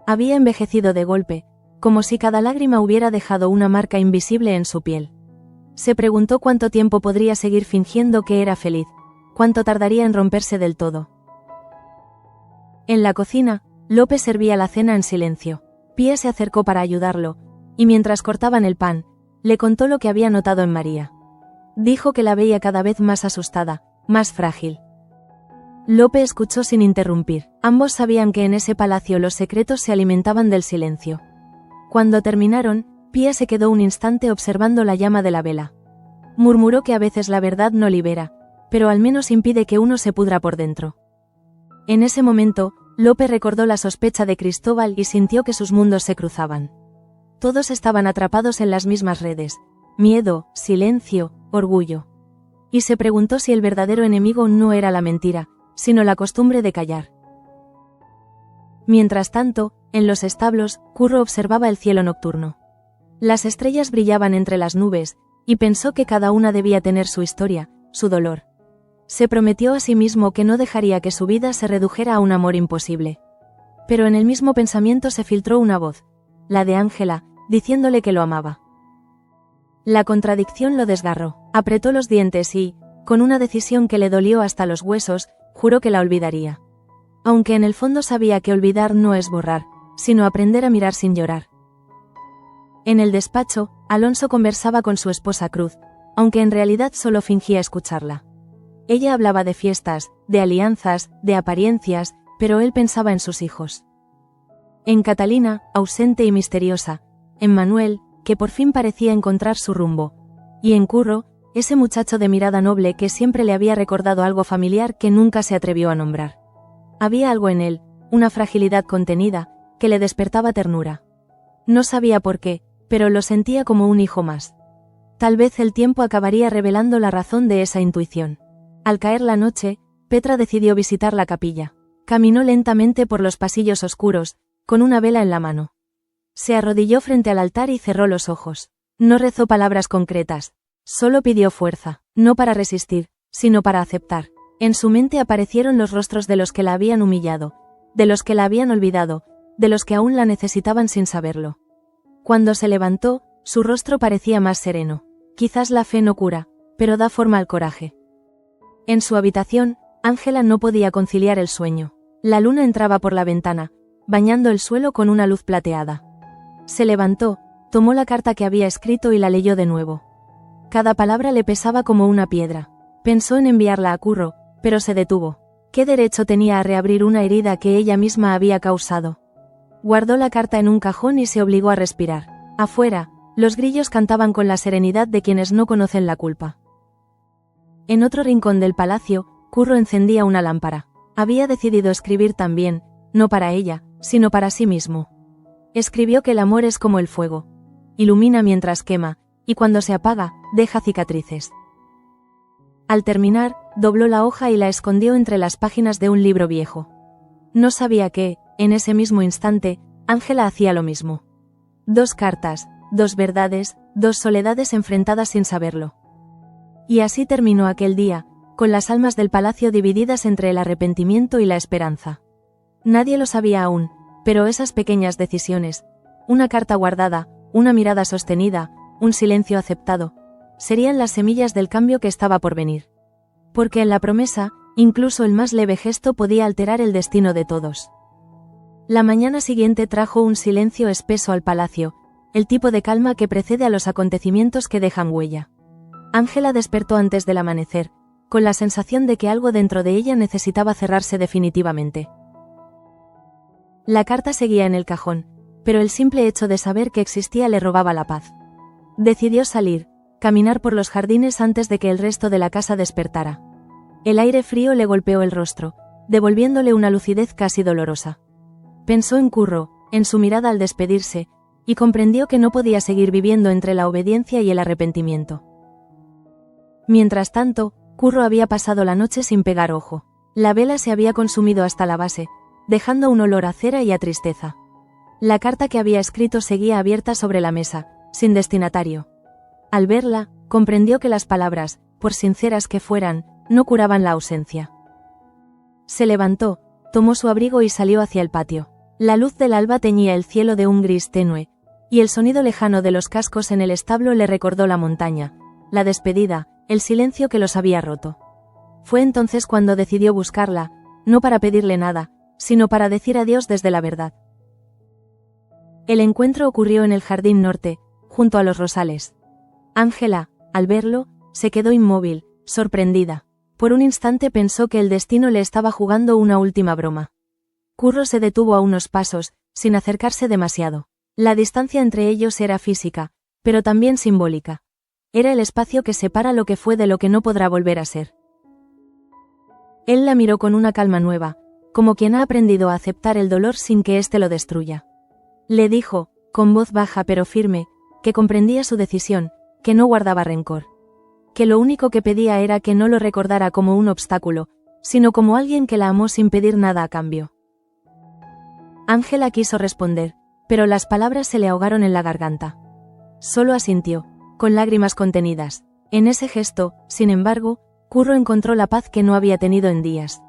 Había envejecido de golpe, como si cada lágrima hubiera dejado una marca invisible en su piel. Se preguntó cuánto tiempo podría seguir fingiendo que era feliz, cuánto tardaría en romperse del todo. En la cocina, Lope servía la cena en silencio. Pía se acercó para ayudarlo, y mientras cortaban el pan, le contó lo que había notado en María. Dijo que la veía cada vez más asustada, más frágil. Lope escuchó sin interrumpir. Ambos sabían que en ese palacio los secretos se alimentaban del silencio. Cuando terminaron, Pía se quedó un instante observando la llama de la vela. Murmuró que a veces la verdad no libera, pero al menos impide que uno se pudra por dentro. En ese momento, Lope recordó la sospecha de Cristóbal y sintió que sus mundos se cruzaban. Todos estaban atrapados en las mismas redes: miedo, silencio, orgullo. Y se preguntó si el verdadero enemigo no era la mentira, sino la costumbre de callar. Mientras tanto, en los establos, Curro observaba el cielo nocturno. Las estrellas brillaban entre las nubes, y pensó que cada una debía tener su historia, su dolor. Se prometió a sí mismo que no dejaría que su vida se redujera a un amor imposible. Pero en el mismo pensamiento se filtró una voz, la de Ángela, diciéndole que lo amaba. La contradicción lo desgarró, apretó los dientes y, con una decisión que le dolió hasta los huesos, juró que la olvidaría. Aunque en el fondo sabía que olvidar no es borrar, sino aprender a mirar sin llorar. En el despacho, Alonso conversaba con su esposa Cruz, aunque en realidad solo fingía escucharla. Ella hablaba de fiestas, de alianzas, de apariencias, pero él pensaba en sus hijos. En Catalina, ausente y misteriosa, en Manuel, que por fin parecía encontrar su rumbo, y en Curro, ese muchacho de mirada noble que siempre le había recordado algo familiar que nunca se atrevió a nombrar. Había algo en él, una fragilidad contenida, que le despertaba ternura. No sabía por qué, pero lo sentía como un hijo más. Tal vez el tiempo acabaría revelando la razón de esa intuición. Al caer la noche, Petra decidió visitar la capilla. Caminó lentamente por los pasillos oscuros, con una vela en la mano. Se arrodilló frente al altar y cerró los ojos. No rezó palabras concretas, solo pidió fuerza, no para resistir, sino para aceptar. En su mente aparecieron los rostros de los que la habían humillado, de los que la habían olvidado, de los que aún la necesitaban sin saberlo. Cuando se levantó, su rostro parecía más sereno. Quizás la fe no cura, pero da forma al coraje. En su habitación, Ángela no podía conciliar el sueño. La luna entraba por la ventana, bañando el suelo con una luz plateada. Se levantó, tomó la carta que había escrito y la leyó de nuevo. Cada palabra le pesaba como una piedra. Pensó en enviarla a Curro, pero se detuvo. ¿Qué derecho tenía a reabrir una herida que ella misma había causado? Guardó la carta en un cajón y se obligó a respirar. Afuera, los grillos cantaban con la serenidad de quienes no conocen la culpa. En otro rincón del palacio, Curro encendía una lámpara. Había decidido escribir también, no para ella, sino para sí mismo. Escribió que el amor es como el fuego. Ilumina mientras quema, y cuando se apaga, deja cicatrices. Al terminar, dobló la hoja y la escondió entre las páginas de un libro viejo. No sabía que, en ese mismo instante, Ángela hacía lo mismo. 2 cartas, 2 verdades, 2 soledades enfrentadas sin saberlo. Y así terminó aquel día, con las almas del palacio divididas entre el arrepentimiento y la esperanza. Nadie lo sabía aún, pero esas pequeñas decisiones, una carta guardada, una mirada sostenida, un silencio aceptado, serían las semillas del cambio que estaba por venir. Porque en la promesa, incluso el más leve gesto podía alterar el destino de todos. La mañana siguiente trajo un silencio espeso al palacio, el tipo de calma que precede a los acontecimientos que dejan huella. Ángela despertó antes del amanecer, con la sensación de que algo dentro de ella necesitaba cerrarse definitivamente. La carta seguía en el cajón, pero el simple hecho de saber que existía le robaba la paz. Decidió salir, caminar por los jardines antes de que el resto de la casa despertara. El aire frío le golpeó el rostro, devolviéndole una lucidez casi dolorosa. Pensó en Curro, en su mirada al despedirse, y comprendió que no podía seguir viviendo entre la obediencia y el arrepentimiento. Mientras tanto, Curro había pasado la noche sin pegar ojo. La vela se había consumido hasta la base, dejando un olor a cera y a tristeza. La carta que había escrito seguía abierta sobre la mesa, sin destinatario. Al verla, comprendió que las palabras, por sinceras que fueran, no curaban la ausencia. Se levantó, tomó su abrigo y salió hacia el patio. La luz del alba teñía el cielo de un gris tenue, y el sonido lejano de los cascos en el establo le recordó la montaña, la despedida, el silencio que los había roto. Fue entonces cuando decidió buscarla, no para pedirle nada, sino para decir adiós desde la verdad. El encuentro ocurrió en el jardín norte, junto a los rosales. Ángela, al verlo, se quedó inmóvil, sorprendida. Por un instante pensó que el destino le estaba jugando una última broma. Curro se detuvo a unos pasos, sin acercarse demasiado. La distancia entre ellos era física, pero también simbólica. Era el espacio que separa lo que fue de lo que no podrá volver a ser. Él la miró con una calma nueva, como quien ha aprendido a aceptar el dolor sin que éste lo destruya. Le dijo, con voz baja pero firme, que comprendía su decisión, que no guardaba rencor. Que lo único que pedía era que no lo recordara como un obstáculo, sino como alguien que la amó sin pedir nada a cambio. Ángela quiso responder, pero las palabras se le ahogaron en la garganta. Solo asintió, con lágrimas contenidas. En ese gesto, sin embargo, Curro encontró la paz que no había tenido en días.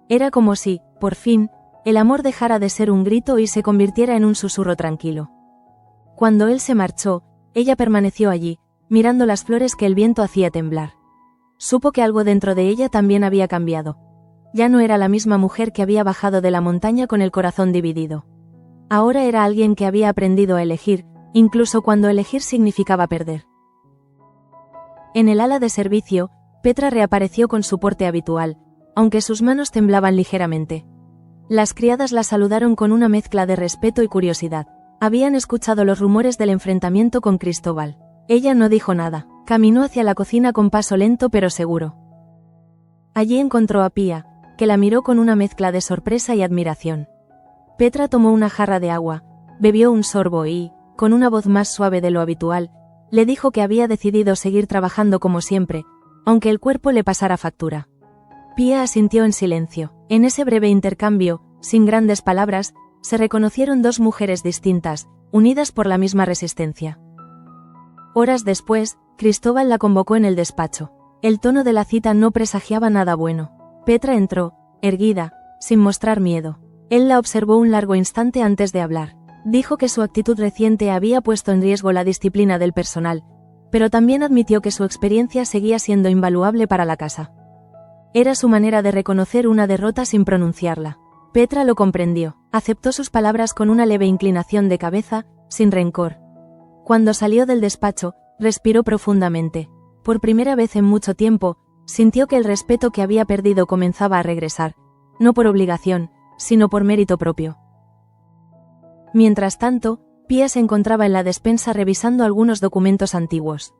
Era como si, por fin, el amor dejara de ser un grito y se convirtiera en un susurro tranquilo. Cuando él se marchó, ella permaneció allí, mirando las flores que el viento hacía temblar. Supo que algo dentro de ella también había cambiado. Ya no era la misma mujer que había bajado de la montaña con el corazón dividido. Ahora era alguien que había aprendido a elegir, incluso cuando elegir significaba perder. En el ala de servicio, Petra reapareció con su porte habitual, aunque sus manos temblaban ligeramente. Las criadas la saludaron con una mezcla de respeto y curiosidad. Habían escuchado los rumores del enfrentamiento con Cristóbal. Ella no dijo nada, caminó hacia la cocina con paso lento pero seguro. Allí encontró a Pía, que la miró con una mezcla de sorpresa y admiración. Petra tomó una jarra de agua, bebió un sorbo y, con una voz más suave de lo habitual, le dijo que había decidido seguir trabajando como siempre, aunque el cuerpo le pasara factura. Pía asintió en silencio. En ese breve intercambio, sin grandes palabras, se reconocieron dos mujeres distintas, unidas por la misma resistencia. Horas después, Cristóbal la convocó en el despacho. El tono de la cita no presagiaba nada bueno. Petra entró, erguida, sin mostrar miedo. Él la observó un largo instante antes de hablar. Dijo que su actitud reciente había puesto en riesgo la disciplina del personal, pero también admitió que su experiencia seguía siendo invaluable para la casa. Era su manera de reconocer una derrota sin pronunciarla. Petra lo comprendió, aceptó sus palabras con una leve inclinación de cabeza, sin rencor. Cuando salió del despacho, respiró profundamente. Por primera vez en mucho tiempo, sintió que el respeto que había perdido comenzaba a regresar, no por obligación, sino por mérito propio. Mientras tanto, Pía se encontraba en la despensa revisando algunos documentos antiguos.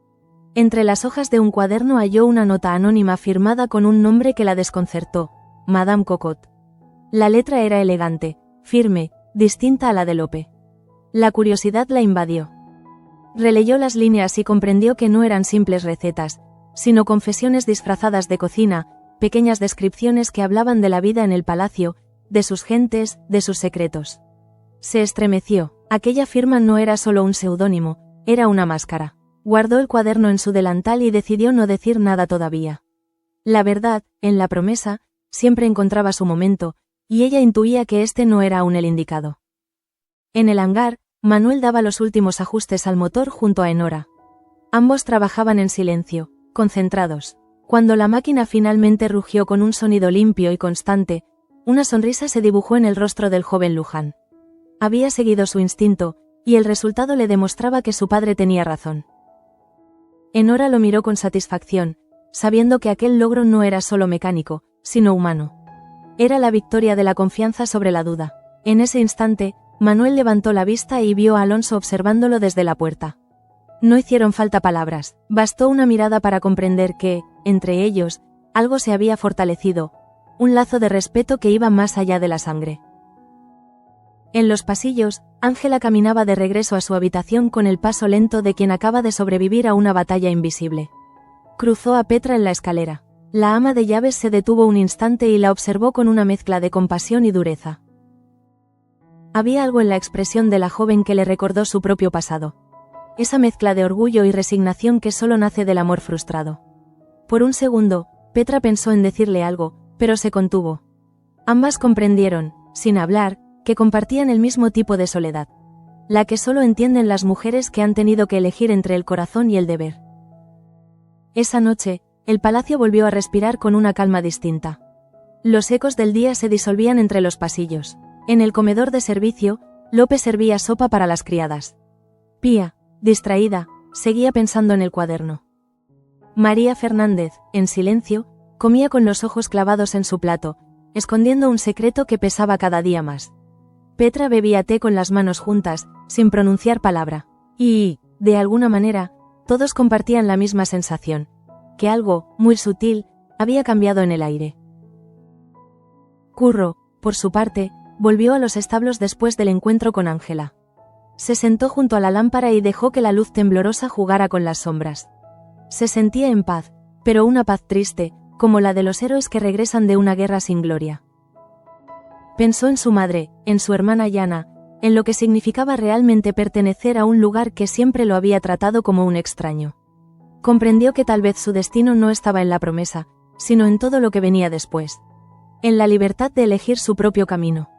Entre las hojas de un cuaderno halló una nota anónima firmada con un nombre que la desconcertó, Madame Cocotte. La letra era elegante, firme, distinta a la de Lope. La curiosidad la invadió. Releyó las líneas y comprendió que no eran simples recetas, sino confesiones disfrazadas de cocina, pequeñas descripciones que hablaban de la vida en el palacio, de sus gentes, de sus secretos. Se estremeció. Aquella firma no era solo un seudónimo, era una máscara. Guardó el cuaderno en su delantal y decidió no decir nada todavía. La verdad, en la promesa, siempre encontraba su momento, y ella intuía que este no era aún el indicado. En el hangar, Manuel daba los últimos ajustes al motor junto a Enora. Ambos trabajaban en silencio, concentrados. Cuando la máquina finalmente rugió con un sonido limpio y constante, una sonrisa se dibujó en el rostro del joven Luján. Había seguido su instinto, y el resultado le demostraba que su padre tenía razón. Enora lo miró con satisfacción, sabiendo que aquel logro no era solo mecánico, sino humano. Era la victoria de la confianza sobre la duda. En ese instante, Manuel levantó la vista y vio a Alonso observándolo desde la puerta. No hicieron falta palabras, bastó una mirada para comprender que, entre ellos, algo se había fortalecido, un lazo de respeto que iba más allá de la sangre. En los pasillos, Ángela caminaba de regreso a su habitación con el paso lento de quien acaba de sobrevivir a una batalla invisible. Cruzó a Petra en la escalera. La ama de llaves se detuvo un instante y la observó con una mezcla de compasión y dureza. Había algo en la expresión de la joven que le recordó su propio pasado. Esa mezcla de orgullo y resignación que solo nace del amor frustrado. Por un segundo, Petra pensó en decirle algo, pero se contuvo. Ambas comprendieron, sin hablar, que compartían el mismo tipo de soledad. La que solo entienden las mujeres que han tenido que elegir entre el corazón y el deber. Esa noche, el palacio volvió a respirar con una calma distinta. Los ecos del día se disolvían entre los pasillos. En el comedor de servicio, Lope servía sopa para las criadas. Pía, distraída, seguía pensando en el cuaderno. María Fernández, en silencio, comía con los ojos clavados en su plato, escondiendo un secreto que pesaba cada día más. Petra bebía té con las manos juntas, sin pronunciar palabra. Y, de alguna manera, todos compartían la misma sensación. Que algo, muy sutil, había cambiado en el aire. Curro, por su parte, volvió a los establos después del encuentro con Ángela. Se sentó junto a la lámpara y dejó que la luz temblorosa jugara con las sombras. Se sentía en paz, pero una paz triste, como la de los héroes que regresan de una guerra sin gloria. Pensó en su madre, en su hermana Yana, en lo que significaba realmente pertenecer a un lugar que siempre lo había tratado como un extraño. Comprendió que tal vez su destino no estaba en la promesa, sino en todo lo que venía después. En la libertad de elegir su propio camino.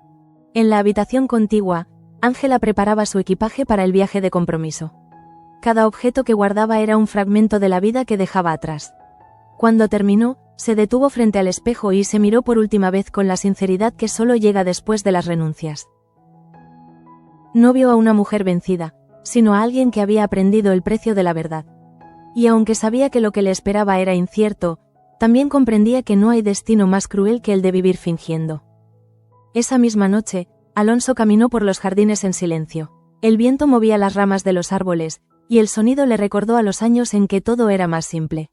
En la habitación contigua, Ángela preparaba su equipaje para el viaje de compromiso. Cada objeto que guardaba era un fragmento de la vida que dejaba atrás. Cuando terminó, se detuvo frente al espejo y se miró por última vez con la sinceridad que solo llega después de las renuncias. No vio a una mujer vencida, sino a alguien que había aprendido el precio de la verdad. Y aunque sabía que lo que le esperaba era incierto, también comprendía que no hay destino más cruel que el de vivir fingiendo. Esa misma noche, Alonso caminó por los jardines en silencio. El viento movía las ramas de los árboles, y el sonido le recordó a los años en que todo era más simple.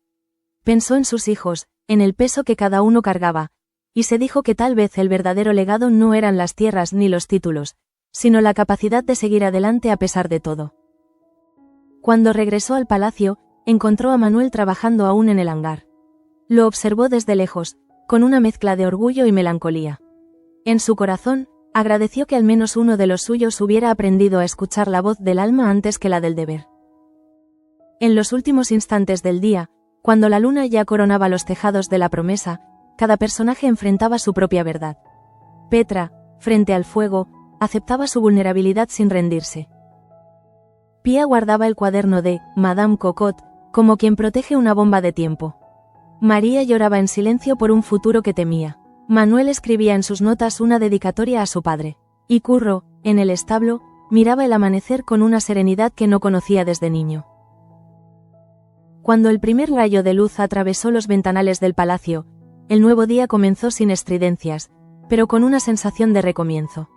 Pensó en sus hijos, en el peso que cada uno cargaba, y se dijo que tal vez el verdadero legado no eran las tierras ni los títulos, sino la capacidad de seguir adelante a pesar de todo. Cuando regresó al palacio, encontró a Manuel trabajando aún en el hangar. Lo observó desde lejos, con una mezcla de orgullo y melancolía. En su corazón, agradeció que al menos uno de los suyos hubiera aprendido a escuchar la voz del alma antes que la del deber. En los últimos instantes del día, cuando la luna ya coronaba los tejados de la promesa, cada personaje enfrentaba su propia verdad. Petra, frente al fuego, aceptaba su vulnerabilidad sin rendirse. Pía guardaba el cuaderno de Madame Cocotte, como quien protege una bomba de tiempo. María lloraba en silencio por un futuro que temía. Manuel escribía en sus notas una dedicatoria a su padre. Y Curro, en el establo, miraba el amanecer con una serenidad que no conocía desde niño. Cuando el primer rayo de luz atravesó los ventanales del palacio, el nuevo día comenzó sin estridencias, pero con una sensación de recomienzo.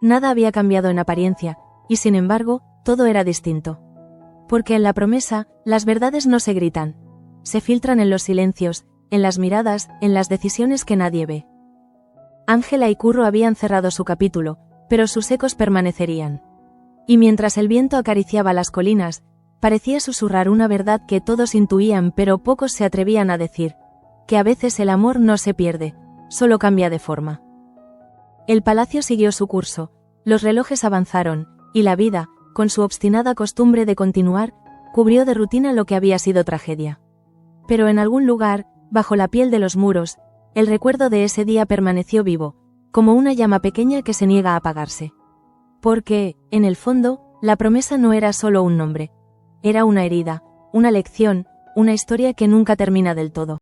Nada había cambiado en apariencia, y sin embargo, todo era distinto. Porque en la promesa, las verdades no se gritan. Se filtran en los silencios, en las miradas, en las decisiones que nadie ve. Ángela y Curro habían cerrado su capítulo, pero sus ecos permanecerían. Y mientras el viento acariciaba las colinas, parecía susurrar una verdad que todos intuían pero pocos se atrevían a decir, que a veces el amor no se pierde, solo cambia de forma. El palacio siguió su curso, los relojes avanzaron, y la vida, con su obstinada costumbre de continuar, cubrió de rutina lo que había sido tragedia. Pero en algún lugar, bajo la piel de los muros, el recuerdo de ese día permaneció vivo, como una llama pequeña que se niega a apagarse. Porque, en el fondo, la promesa no era solo un nombre. Era una herida, una lección, una historia que nunca termina del todo.